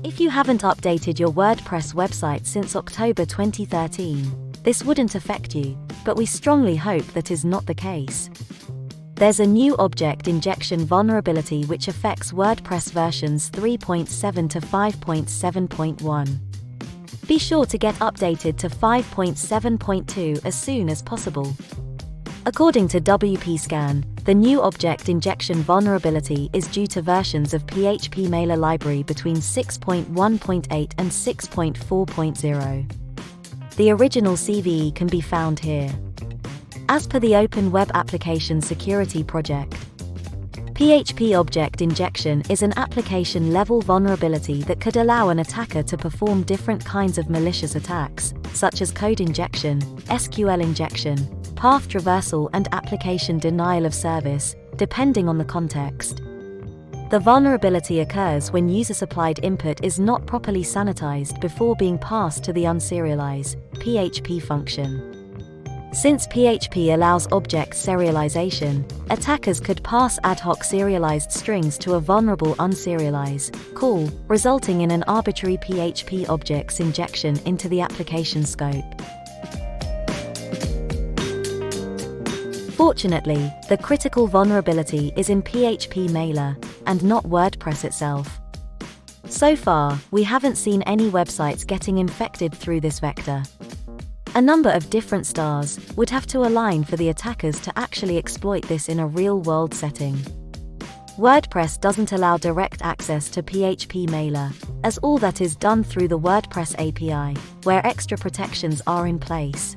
If you haven't updated your WordPress website since October 2013, this wouldn't affect you, but we strongly hope that is not the case. There's a new object injection vulnerability which affects WordPress versions 3.7 to 5.7.1. Be sure to get updated to 5.7.2 as soon as possible. According to WPScan, the new object injection vulnerability is due to versions of PHP Mailer library between 6.1.8 and 6.4.0. The original CVE can be found here. As per the Open Web Application Security Project, PHP object injection is an application-level vulnerability that could allow an attacker to perform different kinds of malicious attacks, such as code injection, SQL injection, path traversal and application denial of service, depending on the context. The vulnerability occurs when user-supplied input is not properly sanitized before being passed to the unserialize PHP function. Since PHP allows object serialization, attackers could pass ad hoc serialized strings to a vulnerable unserialize call, resulting in an arbitrary PHP objects injection into the application scope. Fortunately, the critical vulnerability is in PHP Mailer, and not WordPress itself. So far, we haven't seen any websites getting infected through this vector. A number of different stars would have to align for the attackers to actually exploit this in a real-world setting. WordPress doesn't allow direct access to PHP Mailer, as all that is done through the WordPress API, where extra protections are in place.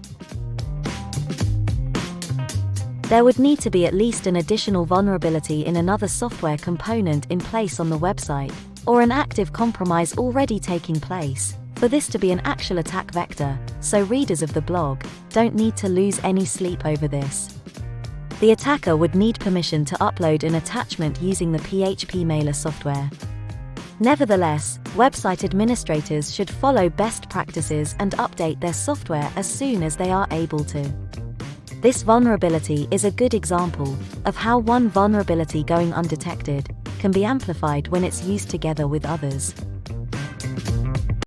There would need to be at least an additional vulnerability in another software component in place on the website, or an active compromise already taking place, for this to be an actual attack vector, so readers of the blog don't need to lose any sleep over this. The attacker would need permission to upload an attachment using the PHP Mailer software. Nevertheless, website administrators should follow best practices and update their software as soon as they are able to. This vulnerability is a good example of how one vulnerability going undetected can be amplified when it's used together with others.